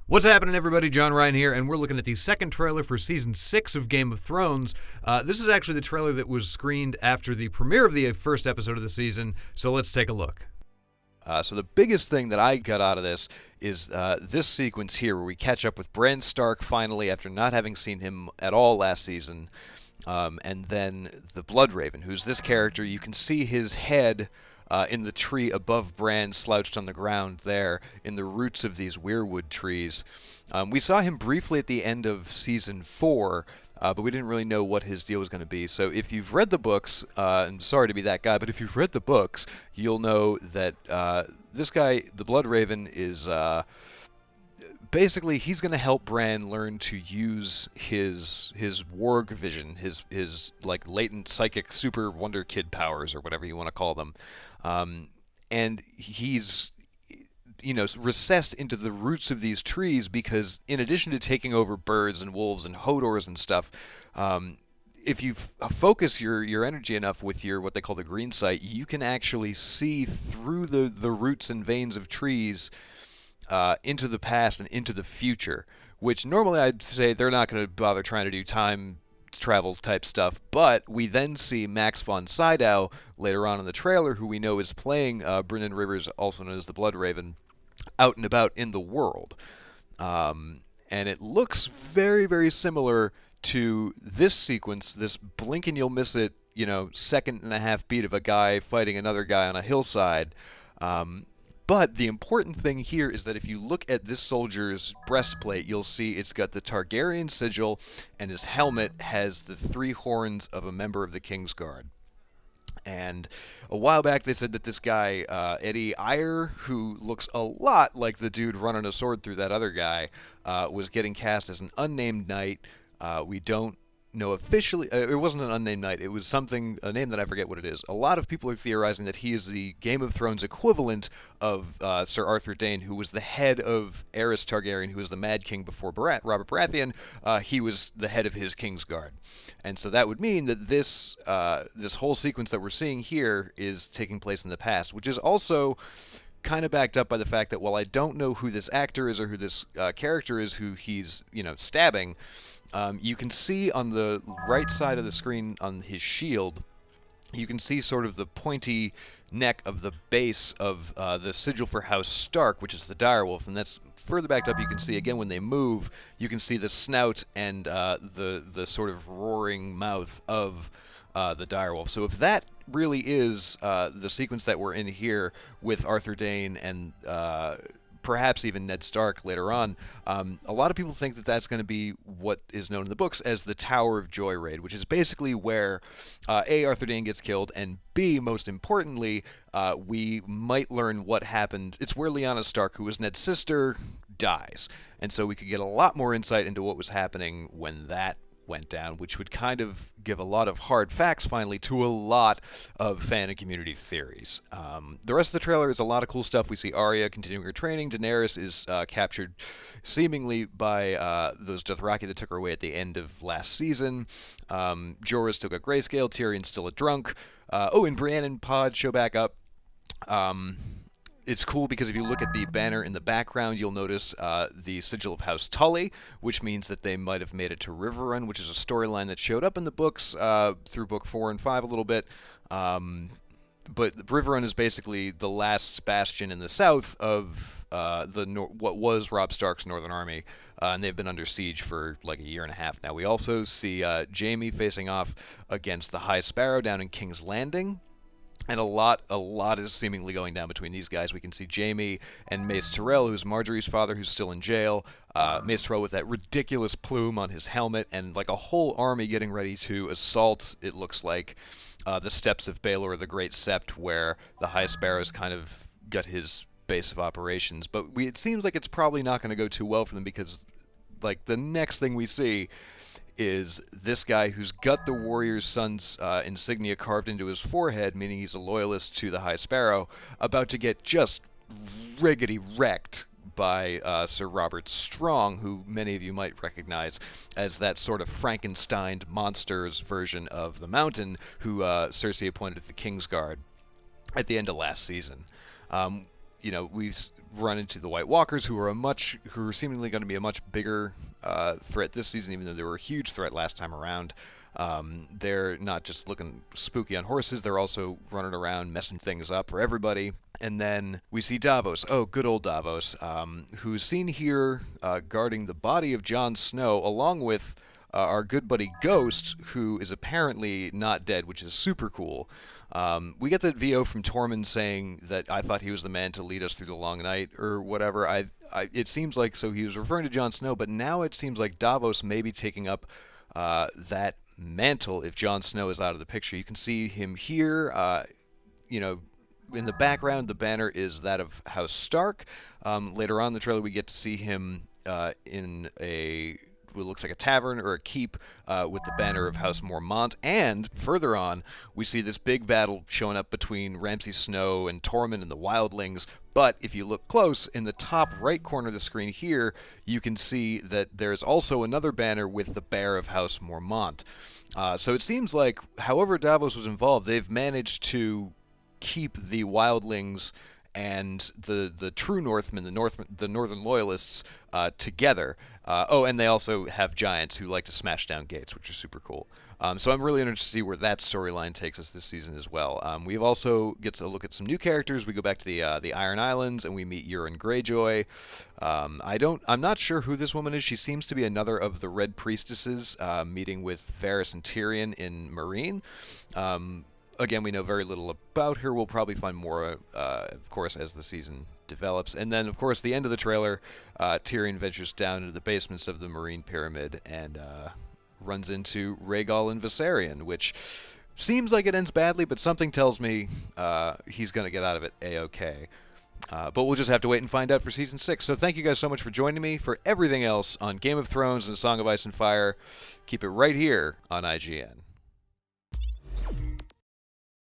What's happening, everybody? John Ryan here, and we're looking at the second trailer for Season 6 of Game of Thrones. This is actually the trailer that was screened after the premiere of the first episode of the season, so let's take a look. So the biggest thing that I got out of this is this sequence here where we catch up with Bran Stark finally after not having seen him at all last season. And then the Bloodraven, who's this character. You can see his head in the tree above Bran, slouched on the ground there in the roots of these weirwood trees. We saw him briefly at the end of Season 4, but we didn't really know what his deal was going to be. So if you've read the books, I'm sorry to be that guy, but if you've read the books, you'll know that this guy, the Bloodraven, is basically he's going to help Bran learn to use his warg vision, his like latent psychic super wonder kid powers or whatever you want to call them, and he's recessed into the roots of these trees because in addition to taking over birds and wolves and hodors and stuff, if you focus your energy enough with your what they call the green sight, you can actually see through the roots and veins of trees into the past and into the future, which normally I'd say they're not going to bother trying to do time travel type stuff. But we then see Max von Sydow later on in the trailer, who we know is playing Brynden Rivers, also known as the Bloodraven, out and about in the world. And it looks very, very similar to this sequence, this blink and you'll miss it, second and a half beat of a guy fighting another guy on a hillside. But the important thing here is that if you look at this soldier's breastplate, you'll see it's got the Targaryen sigil, and his helmet has the three horns of a member of the Kingsguard. And a while back they said that this guy, Eddie Eyre, who looks a lot like the dude running a sword through that other guy, was getting cast as an unnamed knight. We don't know officially. It wasn't an unnamed knight. It was a name that I forget what it is. A lot of people are theorizing that he is the Game of Thrones equivalent of Sir Arthur Dayne, who was the head of Aerys Targaryen, who was the Mad King before Robert Baratheon. He was the head of his Kingsguard. And so that would mean that this whole sequence that we're seeing here is taking place in the past, which is also kind of backed up by the fact that while I don't know who this actor is or who this character is who he's stabbing, you can see on the right side of the screen on his shield, you can see sort of the pointy neck of the base of the sigil for House Stark, which is the direwolf, and that's further backed up. You can see again when they move, you can see the snout and the sort of roaring mouth of the direwolf. So if that really is the sequence that we're in here with Arthur Dayne and perhaps even Ned Stark later on, a lot of people think that that's going to be what is known in the books as the Tower of Joy raid, which is basically where A, Arthur Dayne gets killed, and B, most importantly, we might learn what happened. It's where Lyanna Stark, who was Ned's sister, dies. And so we could get a lot more insight into what was happening when that went down, which would kind of give a lot of hard facts finally to a lot of fan and community theories. The rest of the trailer is a lot of cool stuff. We see Arya continuing her training. Daenerys is captured seemingly by those Dothraki that took her away at the end of last season. Jorah's still got grayscale. Tyrion's still a drunk. And Brienne and Pod show back up. It's cool because if you look at the banner in the background, you'll notice the sigil of House Tully, which means that they might have made it to Riverrun, which is a storyline that showed up in the books through book 4 and 5 a little bit. But Riverrun is basically the last bastion in the south of what was Robb Stark's Northern Army, and they've been under siege for like a year and a half now. We also see Jaime facing off against the High Sparrow down in King's Landing. And a lot is seemingly going down between these guys. We can see Jaime and Mace Tyrell, who's Marjorie's father, who's still in jail. Mace Tyrell with that ridiculous plume on his helmet, and like a whole army getting ready to assault, it looks like, the steps of Baelor the Great Sept, where the High Sparrow's kind of got his base of operations. But it seems like it's probably not going to go too well for them because, like, the next thing we see is this guy who's got the warrior's son's insignia carved into his forehead, meaning he's a loyalist to the High Sparrow, about to get just riggedy wrecked by Sir Robert Strong, who many of you might recognize as that sort of Frankenstein monsters version of the Mountain, who Cersei appointed to the Kingsguard at the end of last season. we run into the White Walkers, who are seemingly going to be a much bigger threat this season, even though they were a huge threat last time around. They're not just looking spooky on horses; they're also running around messing things up for everybody. And then we see Davos. Oh, good old Davos, who's seen here guarding the body of Jon Snow, along with our good buddy Ghost, who is apparently not dead, which is super cool. We get the VO from Tormund saying that I thought he was the man to lead us through the long night, or whatever. It seems like, so he was referring to Jon Snow, but now it seems like Davos may be taking up that mantle if Jon Snow is out of the picture. You can see him here, in the background. The banner is that of House Stark. Later on in the trailer, we get to see him in what looks like a tavern or a keep with the banner of House Mormont. And further on, we see this big battle showing up between Ramsay Snow and Tormund and the Wildlings. But if you look close, in the top right corner of the screen here, you can see that there's also another banner with the Bear of House Mormont. So it seems like, however Davos was involved, they've managed to keep the Wildlings and the true Northmen, the Northern Loyalists, together. And they also have giants who like to smash down gates, which is super cool. So I'm really interested to see where that storyline takes us this season as well. We also get to look at some new characters. We go back to the Iron Islands and we meet Euron Greyjoy. I'm not sure who this woman is. She seems to be another of the Red Priestesses, meeting with Varys and Tyrion in Meereen. Again, we know very little about her. We'll probably find more, of course, as the season develops. And then, of course, the end of the trailer, Tyrion ventures down into the basements of the Meereen Pyramid and runs into Rhaegal and Viserion, which seems like it ends badly, but something tells me he's going to get out of it A-OK. But we'll just have to wait and find out for Season 6. So thank you guys so much for joining me. For everything else on Game of Thrones and A Song of Ice and Fire, keep it right here on IGN.